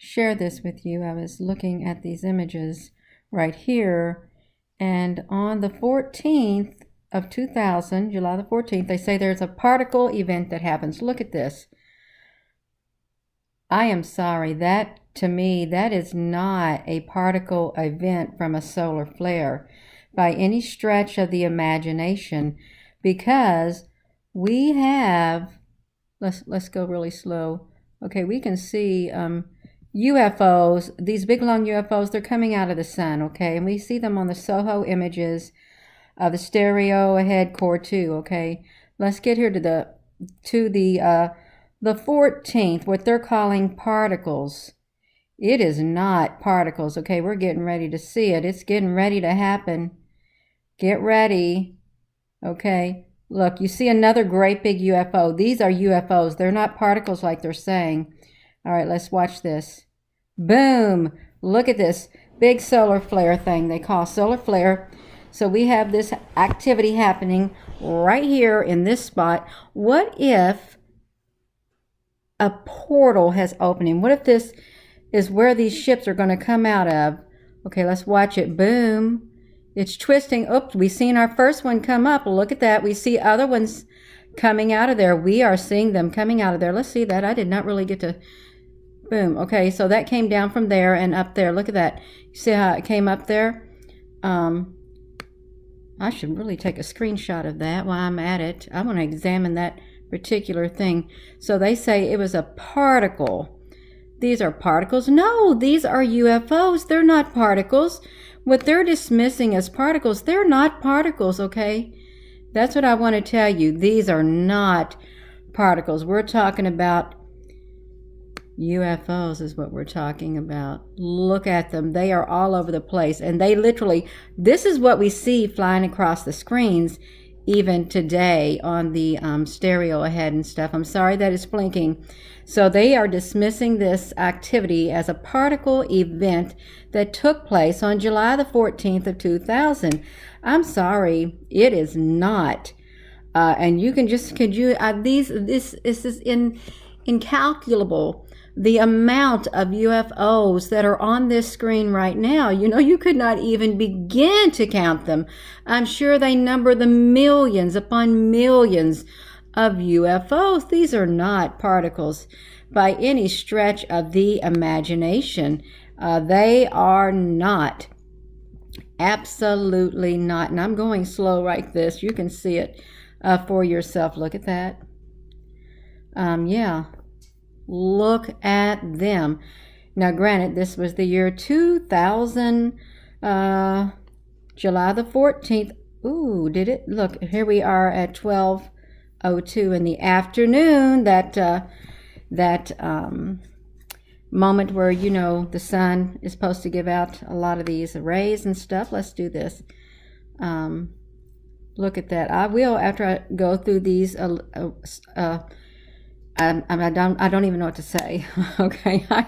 share this with you. I was looking at these images right here, and on the 14th of 2000, July the 14th, they say there's a particle event that happens. Look at this. I am sorry, that to me, that is not a particle event from a solar flare by any stretch of the imagination, because we have, let's go really slow. Okay, we can see UFOs, these big long UFOs, they're coming out of the sun, okay? And we see them on the SOHO images of the stereo ahead core 2, okay? Let's get here to the 14th, what they're calling particles. It is not particles, okay? We're getting ready to see it. It's getting ready to happen. Get ready, okay? Look, you see another great big UFO. These are UFOs. They're not particles like they're saying. All right, let's watch this. Boom! Look at this big solar flare thing they call solar flare. So we have this activity happening right here in this spot. What if a portal has opening? What if this is where these ships are going to come out of? Okay, let's watch it. Boom. It's twisting. Oops, we've seen our first one come up. Look at that. We see other ones coming out of there. We are seeing them coming out of there. Let's see that. I did not really get to... Boom. Okay, so that came down from there and up there. Look at that. You see how it came up there? I should really take a screenshot of that while I'm at it. I want to examine that particular thing. So they say it was a particle. These are particles. No, these are UFOs. They're not particles. What they're dismissing as particles, they're not particles, okay? That's what I want to tell you. These are not particles. We're talking about UFOs is what we're talking about. Look at them. They are all over the place. And they literally, this is what we see flying across the screens even today on the stereo ahead and stuff. I'm sorry that it's blinking. So they are dismissing this activity as a particle event that took place on July the 14th of 2000. I'm sorry, it is not. And you can just, this is incalculable. The amount of UFOs that are on this screen right now, you could not even begin to count them. I'm sure they number the millions upon millions of UFOs. These are not particles by any stretch of the imagination. They are not. Absolutely not. And I'm going slow like this. You can see it for yourself. Look at that. Yeah. Look at them. Now, granted, this was the year 2000, July the 14th. Ooh, did it? Look, here we are at 12:02 in the afternoon. That moment where, the sun is supposed to give out a lot of these rays and stuff. Let's do this. Look at that. I will, after I go through these, I don't even know what to say. Okay, I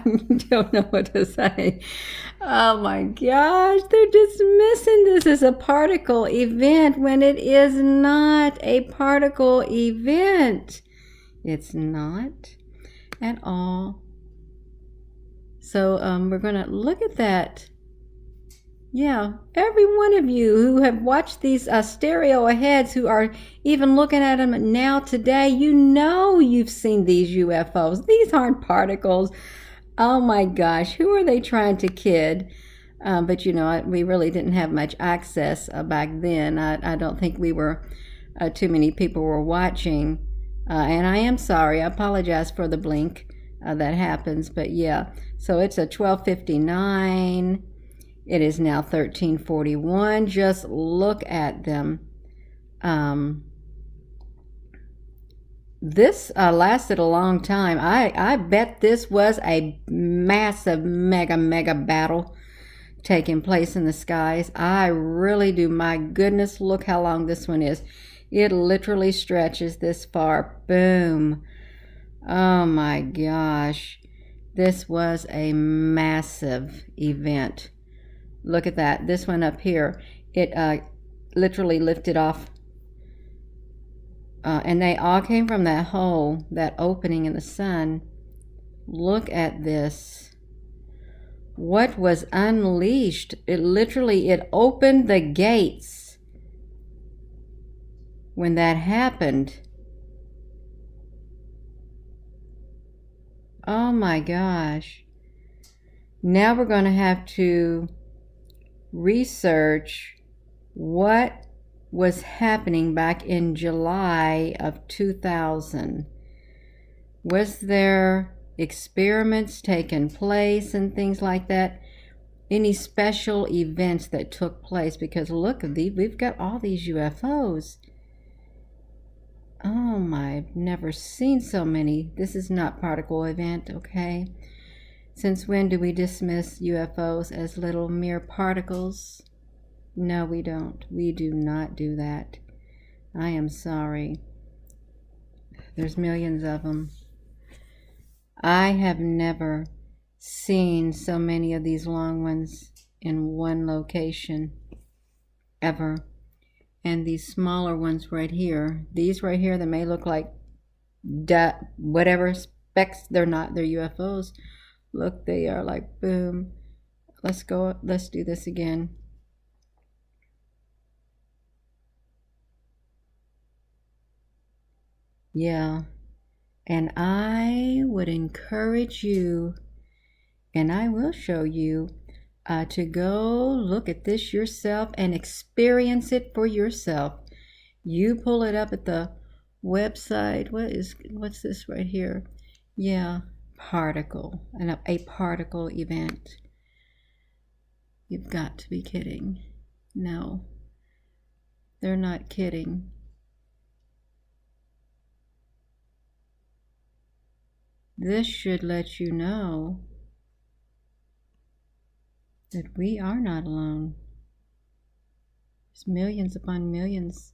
don't know what to say. Oh my gosh, they're dismissing this as a particle event when it is not a particle event. It's not at all. So we're going to look at that. Yeah, every one of you who have watched these stereo aheads, who are even looking at them now today, you've seen these UFOs. These aren't particles. Oh my gosh, who are they trying to kid? But we really didn't have much access back then. I don't think we were, too many people were watching. And I am sorry, I apologize for the blink that happens. But yeah, so it's a 12:59. It is now 13:41. Just look at them. This lasted a long time. I bet this was a massive, mega battle taking place in the skies. I really do. My goodness, look how long this one is. It literally stretches this far. Boom. Oh my gosh. This was a massive event. Look at that. This one up here, it literally lifted off. And they all came from that hole, that opening in the sun. Look at this. what was unleashed. It opened the gates when that happened. Oh my gosh. Now we're going to have to research what was happening back in July of 2000. Was there experiments taking place and things like that? Any special events that took place? Because look, we've got all these UFOs. Oh my, I've never seen so many. This is not particle event, okay? Since when do we dismiss UFOs as little mere particles? No, we don't. We do not do that. I am sorry. There's millions of them. I have never seen so many of these long ones in one location, ever. And these smaller ones right here, these right here that may look like whatever specks, they're not, they're UFOs. Look, they are like, boom. Let's go, let's do this again. Yeah, and I would encourage you, and I will show you, to go look at this yourself and experience it for yourself. You pull it up at the website. What's this right here? Yeah, particle, and a particle event. You've got to be kidding. No, they're not kidding. This should let you know that we are not alone. There's millions upon millions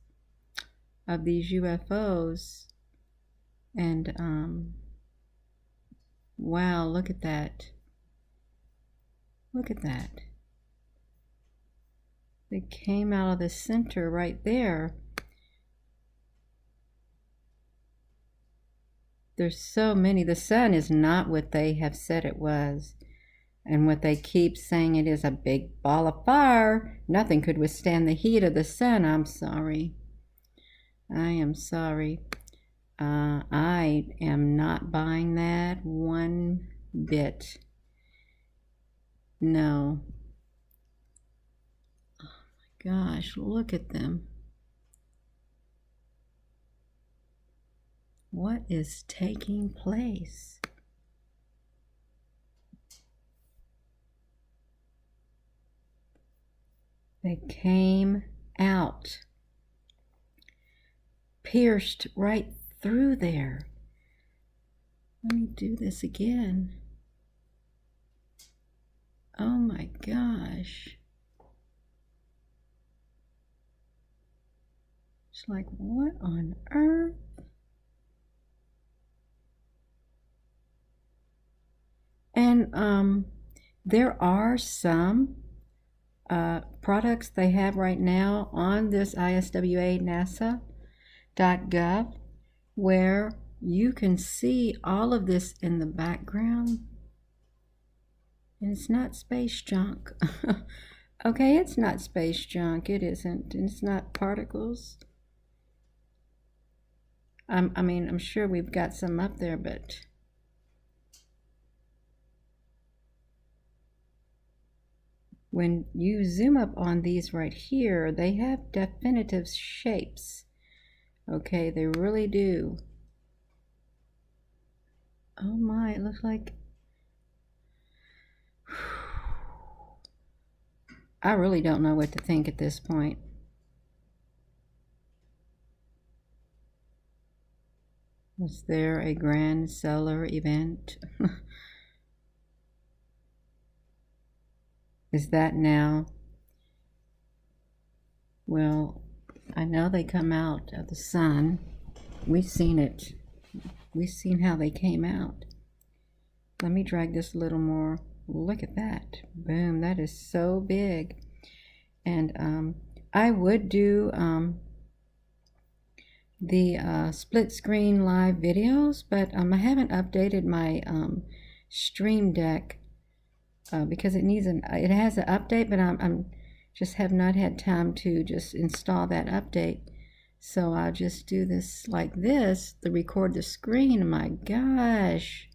of these UFOs. And wow, look at that. Look at that. They came out of the center right there. There's so many. The sun is not what they have said it was. And what they keep saying it is a big ball of fire. Nothing could withstand the heat of the sun. I'm sorry. I am sorry. I am not buying that one bit. No. Oh my gosh, look at them. What is taking place? They came out, pierced right through there. Let me do this again. Oh my gosh. It's like, what on earth? And there are some products they have right now on this ISWA NASA.gov where you can see all of this in the background. And it's not space junk. Okay, it's not space junk. It isn't. And it's not particles. I mean, I'm sure we've got some up there, but when you zoom up on these right here, they have definitive shapes. Okay, they really do. Oh my, it looks like... I really don't know what to think at this point. Was there a grand solar event? Is that now? Well, I know they come out of the sun. We've seen it. We've seen how they came out. Let me drag this a little more. Look at that. Boom, that is so big. And I would do the split screen live videos, but I haven't updated my Stream Deck because it has an update, but I'm just have not had time to just install that update. So I'll just do this like this to record the screen. Oh my gosh.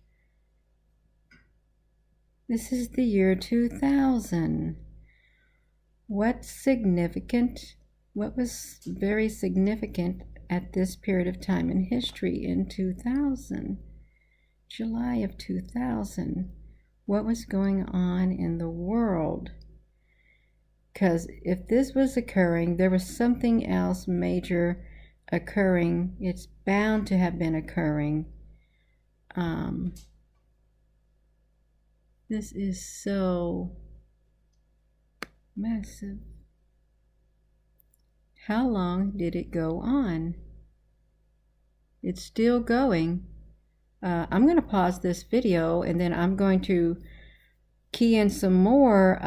This is the year 2000. What was very significant at this period of time in history in 2000? July of 2000. What was going on in the world? Because if this was occurring, there was something else major occurring. It's bound to have been occurring. This is so massive. How long did it go on? It's still going. I'm going to pause this video and then I'm going to key in some more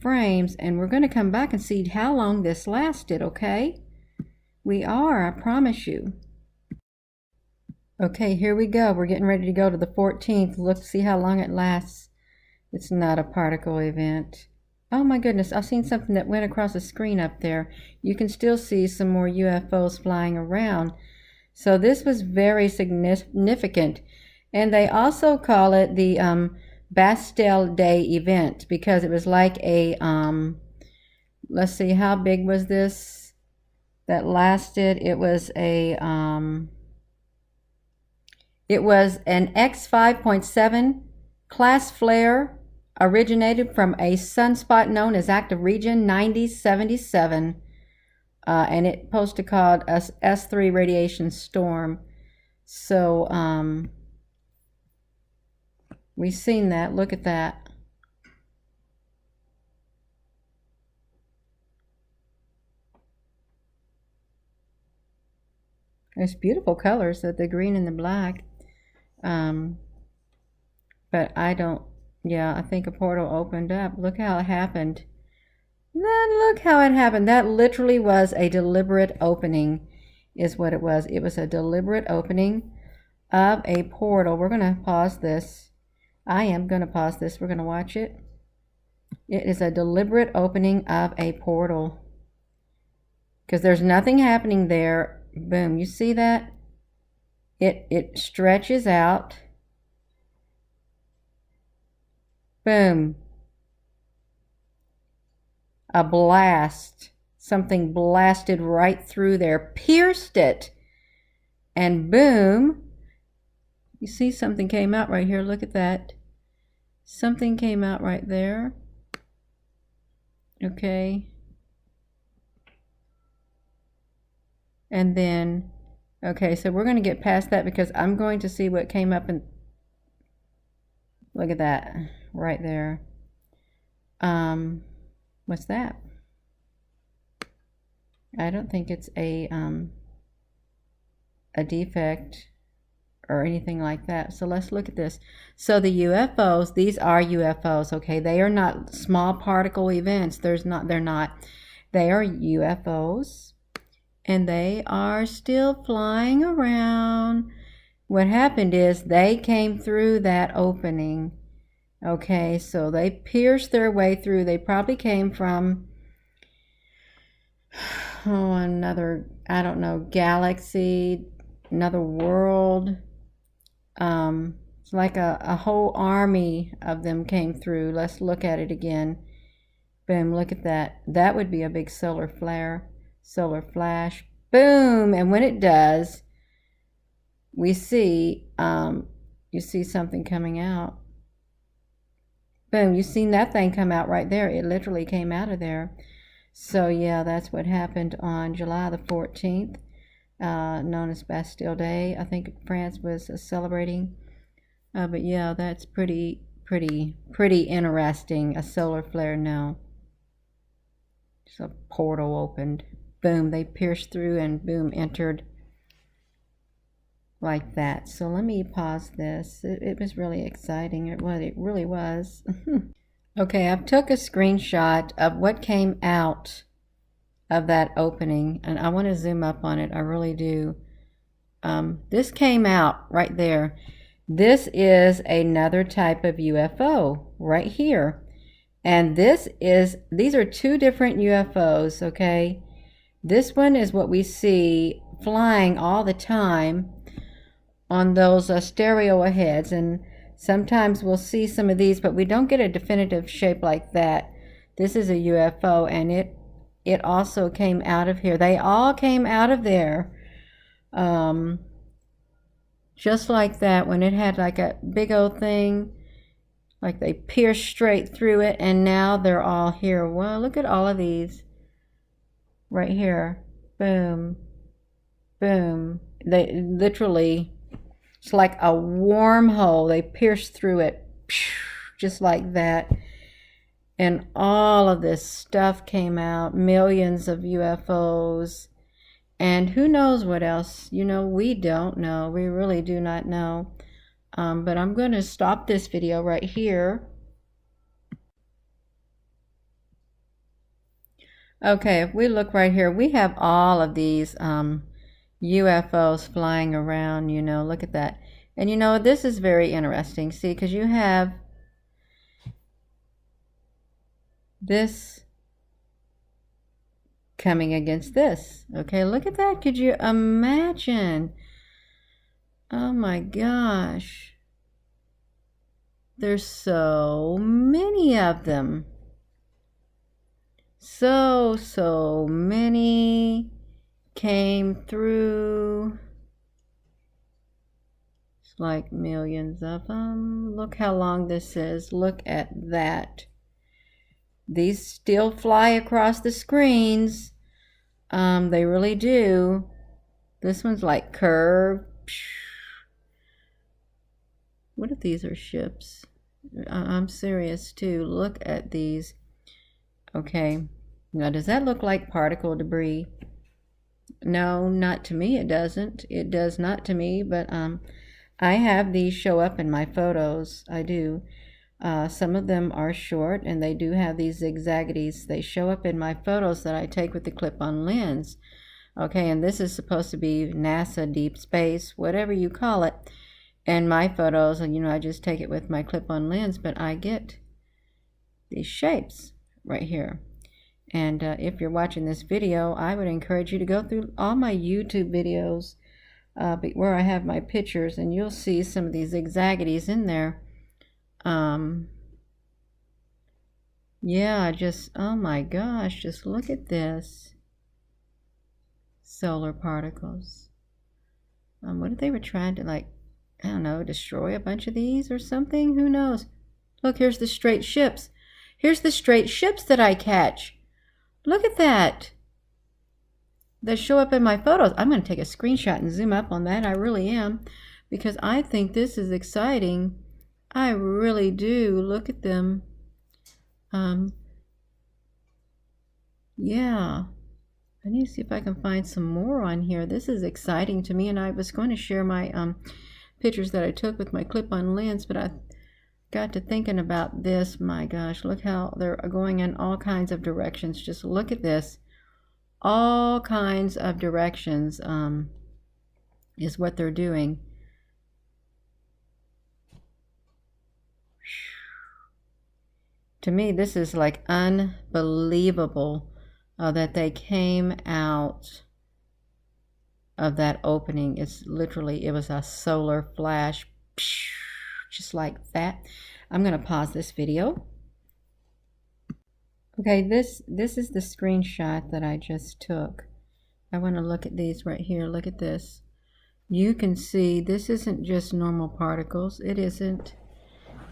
frames, and we're going to come back and see how long this lasted, okay? We are, I promise you. Okay, here we go. We're getting ready to go to the 14th. Look, see how long it lasts. It's not a particle event. Oh my goodness, I've seen something that went across the screen up there. You can still see some more UFOs flying around. So this was very significant. And they also call it the Bastille Day event because it was like a, let's see, how big was this that lasted? It was an X 5.7 class flare, originated from a sunspot known as active region 9077. And it posted called S3 radiation storm. So we've seen that. Look at that. There's beautiful colors, the green and the black. But I think a portal opened up. Look how it happened. Look how it happened. That literally was a deliberate opening, is what it was. It was a deliberate opening of a portal. We're going to pause this. I am going to pause this. We're going to watch it. It is a deliberate opening of a portal. Because there's nothing happening there. Boom. You see that? It stretches out. Boom. A blast. Something blasted right through there, pierced it, and boom. You see something came out right here. Look at that. Something came out right there. Okay. And then, okay, so we're going to get past that because I'm going to see what came up and look at that right there. What's that? I don't think it's a defect or anything like that. So let's look at this. So the UFOs, these are UFOs, okay? They are not small particle events. They're not. They are UFOs, and they are still flying around. What happened is they came through that opening. Okay, so they pierced their way through. They probably came from another, I don't know, galaxy, another world. It's like a whole army of them came through. Let's look at it again. Boom, look at that. That would be a big solar flare, solar flash. Boom, and when it does, we see, you see something coming out. Boom, you seen that thing come out right there. It literally came out of there. So yeah, that's what happened on July the 14th, known as Bastille Day. I think France was celebrating. But yeah, that's pretty interesting. A solar flare, no. Just a portal opened. Boom, they pierced through and boom, entered like that. So let me pause this. It was really exciting. It really was. Okay, I've took a screenshot of what came out of that opening, and I want to zoom up on it. I really do. This came out right there. This is another type of UFO right here. And these are two different UFOs, okay? This one is what we see flying all the time on those stereo heads, and sometimes we'll see some of these, but we don't get a definitive shape like that. This is a UFO, and it also came out of here. They all came out of there, just like that, when it had like a big old thing, like they pierced straight through it, and now they're all here. Well, look at all of these right here. Boom, boom. They literally, it's like a wormhole. They pierced through it, just like that. And all of this stuff came out, millions of UFOs. And who knows what else? You know, we don't know. We really do not know. But I'm going to stop this video right here. Okay, if we look right here, we have all of these UFOs flying around, you know, look at that. And you know, this is very interesting, see, because you have this coming against this. Okay, look at that. Could you imagine? Oh my gosh. There's so many of them. So many came through. It's like millions of them. Look how long this is. Look at that. These still fly across the screens. They really do. This one's like curved. What if these are ships? I'm serious too. Look at these. Okay. Now, does that look like particle debris? No, not to me. It doesn't. It does not to me. But I have these show up in my photos. I do. Some of them are short, and they do have these zigzaggities. They show up in my photos that I take with the clip-on lens. Okay, and this is supposed to be NASA deep space, whatever you call it. And my photos, and you know, I just take it with my clip-on lens, but I get these shapes right here. And if you're watching this video, I would encourage you to go through all my YouTube videos where I have my pictures, and you'll see some of these zigzaggities in there. Yeah, just, oh my gosh, just look at this. Solar particles. What if they were trying to, like, I don't know, destroy a bunch of these or something? Who knows? Look, here's the straight ships. Here's the straight ships that I catch. Look at that. They show up in my photos. I'm going to take a screenshot and zoom up on that. I really am, because I think this is exciting. I really do. Look at them. Yeah. I need to see if I can find some more on here. This is exciting to me, and I was going to share my pictures that I took with my clip-on lens, but I got to thinking about this. My gosh, look how they're going in all kinds of directions. Just look at this. All kinds of directions is what they're doing. To me, this is like unbelievable that they came out of that opening. It's literally, it was a solar flash, just like that. I'm going to pause this video. Okay, this is the screenshot that I just took. I want to look at these right here. Look at this. You can see this isn't just normal particles. It isn't.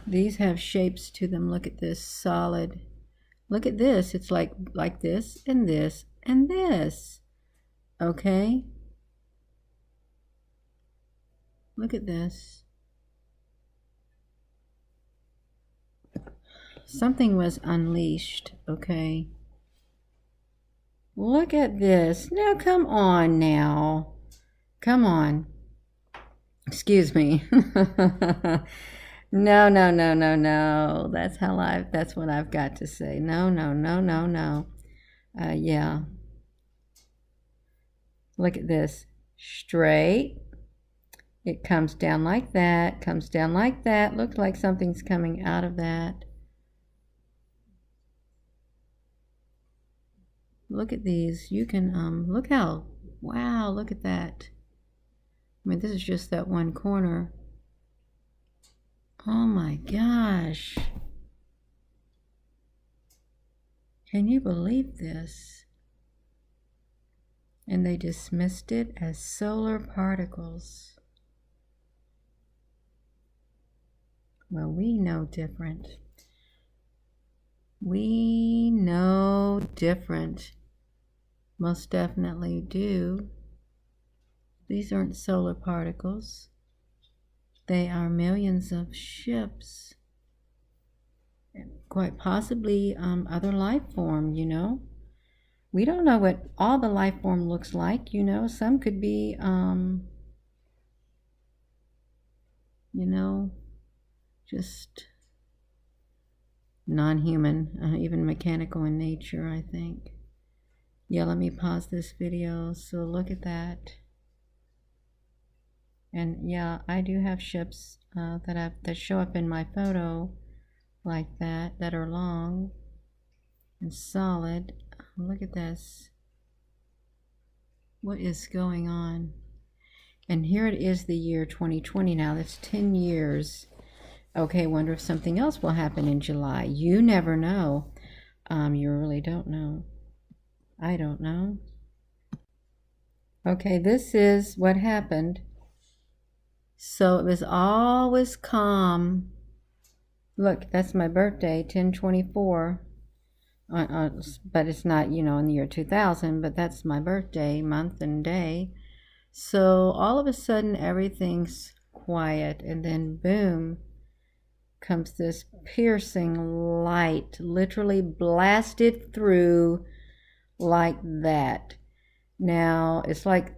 These have shapes to them. Look at this solid. Look at this. It's like this and this and this. Okay? Look at this. Something was unleashed, okay? Look at this. Now, come on now. Come on. Excuse me. No, no, no, no, no. That's what I've got to say. No, no, no, no, no. Yeah. Look at this. Straight. It comes down like that, comes down like that. Looks like something's coming out of that. Look at these. You can, look how, wow, look at that. I mean, this is just that one corner. Oh my gosh. Can you believe this? And they dismissed it as solar particles. Well, we know different. We know different. Most definitely do. These aren't solar particles. They are millions of ships. And quite possibly other life form, you know. We don't know what all the life form looks like, you know. Some could be, you know, just non-human, even mechanical in nature, I think. Yeah, let me pause this video. So look at that. And yeah, I do have ships that show up in my photo like that are long and solid. Look at this. What is going on? And here it is, the year 2020 now. That's 10 years. Okay, wonder if something else will happen in July. You never know. You really don't know. I don't know. Okay, this is what happened. So it was always calm. Look, that's my birthday, 10/24. But it's not, you know, in the year 2000, but that's my birthday month and day. So all of a sudden everything's quiet, and then boom comes this piercing light, literally blasted through like that. Now it's like,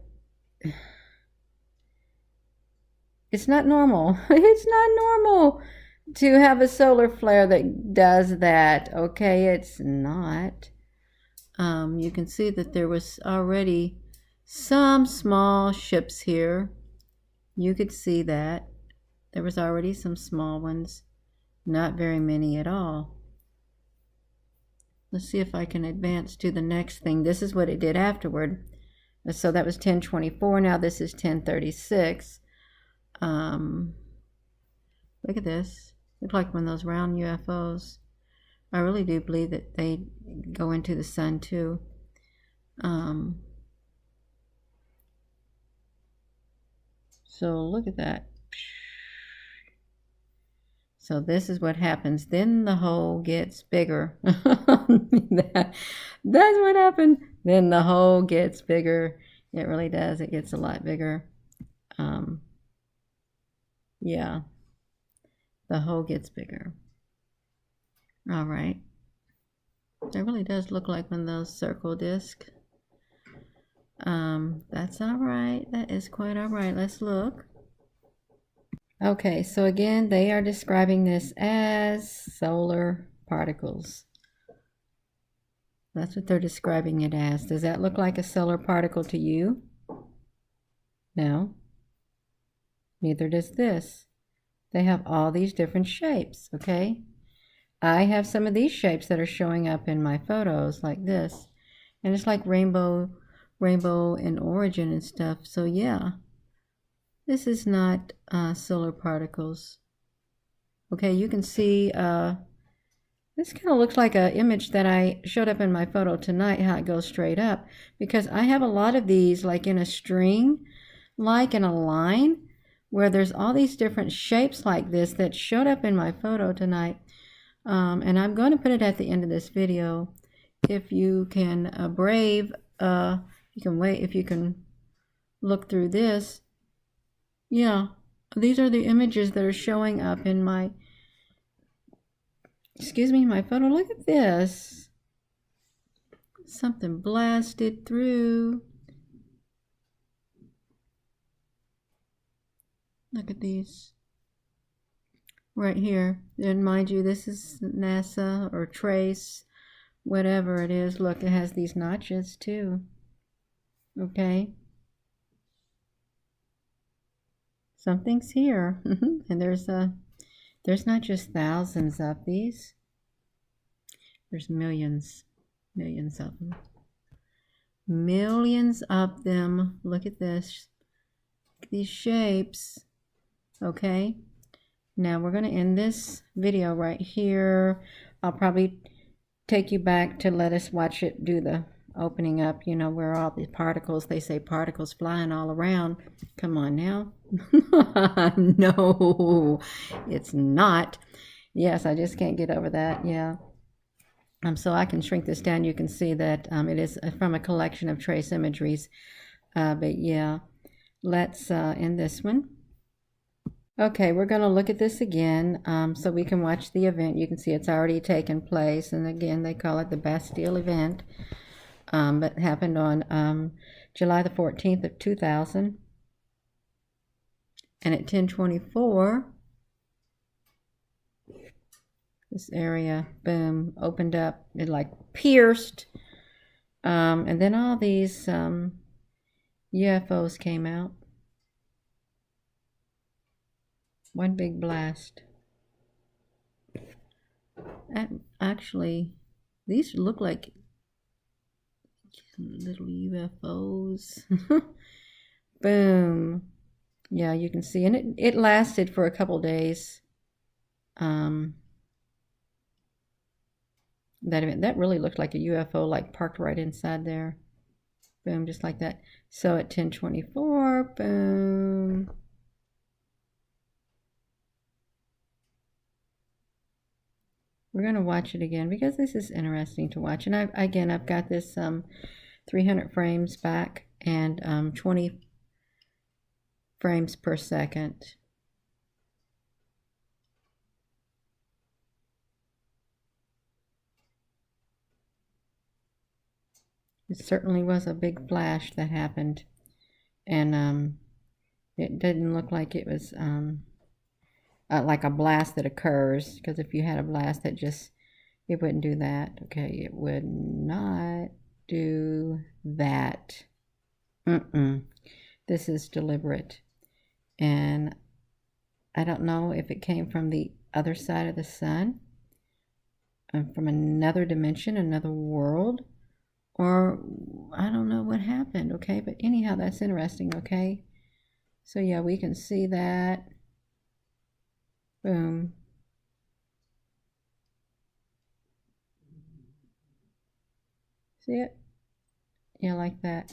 it's not normal. It's not normal to have a solar flare that does that. Okay, it's not. You can see that there was already some small ships here. You could see that there was already some small ones, not very many at all. Let's see if I can advance to the next thing. This is what it did afterward. So that was 10/24. Now this is 10/36. Look at this. Look like one of those round UFOs. I really do believe that they go into the sun too. So look at that. So this is what happens. Then the hole gets bigger. That's what happened. Then the hole gets bigger. It really does. It gets a lot bigger. Yeah. The hole gets bigger. All right. It really does look like one of those circle discs. That's all right. That is quite all right. Let's look. Okay, so again, they are describing this as solar particles. That's what they're describing it as. Does that look like a solar particle to you? No. Neither does this. They have all these different shapes, okay? I have some of these shapes that are showing up in my photos like this. And it's like rainbow in origin and stuff. So yeah, this is not solar particles. Okay, you can see this kind of looks like an image that I showed up in my photo tonight, how it goes straight up. Because I have a lot of these like in a string, like in a line, where there's all these different shapes like this that showed up in my photo tonight. And I'm going to put it at the end of this video. If you can you can wait, if you can look through this. Yeah, these are the images that are showing up in my, my photo. Look at this. Something blasted through. Look at these. Right here. And mind you, this is NASA or Trace, whatever it is. Look, it has these notches too. Okay. Something's here. And there's not just thousands of these. There's millions of them. Millions of them. Look at this. These shapes. Okay. Now we're going to end this video right here. I'll probably take you back to let us watch it do the opening up, you know, where all the particles, they say particles flying all around. Come on now. No, it's not. Yes, I just can't get over that. Yeah. So I can shrink this down. You can see that it is from a collection of trace imageries. But yeah, let's end this one. Okay, we're going to look at this again so we can watch the event. You can see it's already taken place. And again, they call it the Bastille event. But happened on July the 14th of 2000. And at 10:24, this area, boom, opened up. It like pierced. And then all these UFOs came out. One big blast. And actually, these look like little UFOs. Boom. Yeah, you can see. And it lasted for a couple days. That really looked like a UFO, like parked right inside there. Boom, just like that. So at 10:24, boom. We're going to watch it again because this is interesting to watch. And I've got this 300 frames back and 20 frames per second. It certainly was a big flash that happened. And it didn't look like it was like a blast that occurs, because if you had a blast that just, it wouldn't do that. Okay, it would not do that. This is deliberate. And I don't know if it came from the other side of the sun, from another dimension, another world, or I don't know what happened. Okay, but anyhow, that's interesting. Okay, so yeah, we can see that. Boom. See it? Yeah, like that.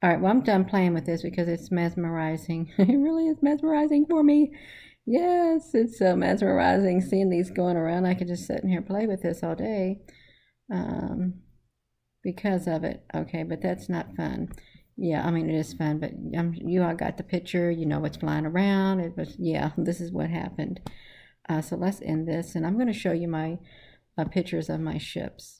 All right, well, I'm done playing with this because it's mesmerizing. It really is mesmerizing for me. Yes, it's so mesmerizing seeing these going around. I could just sit in here and play with this all day because of it. Okay, but that's not fun. Yeah, I mean, it is fun, but you all got the picture. You know what's flying around. It was, yeah, this is what happened. So let's end this, and I'm going to show you my pictures of my ships.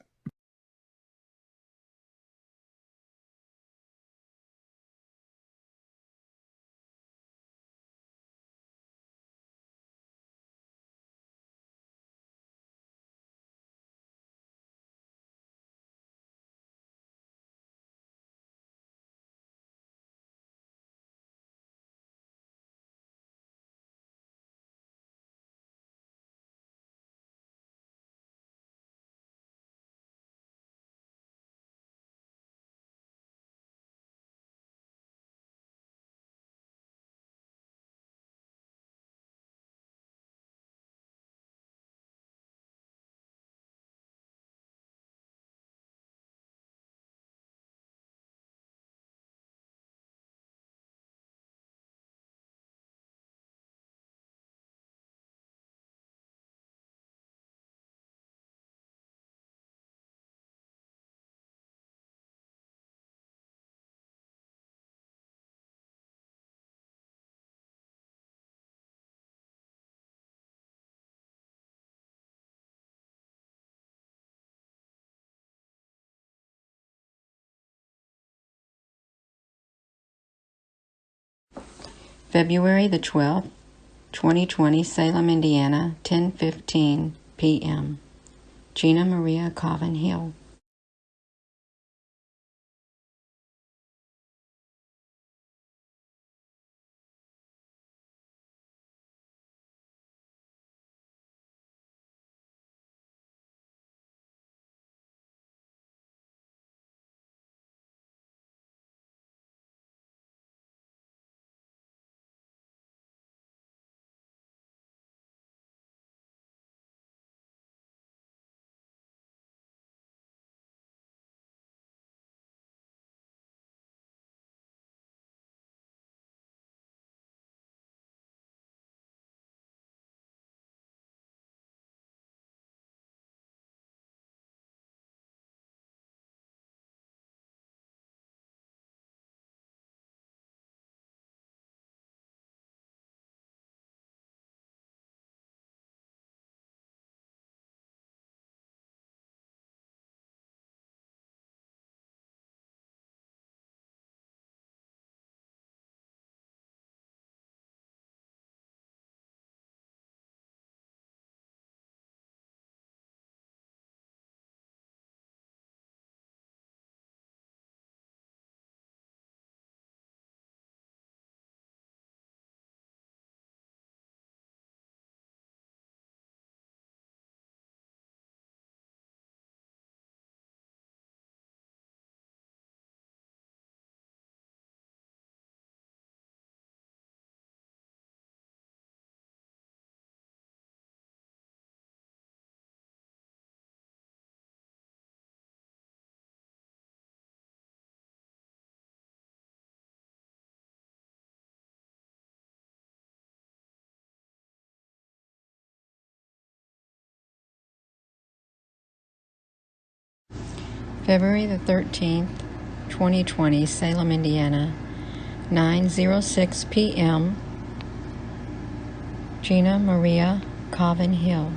February the 12th, 2020, Salem, Indiana, 10:15 p.m. Gina Maria Coven Hill. February the 13th, 2020, Salem, Indiana, 9:06 p.m. Gina Maria Coven Hill.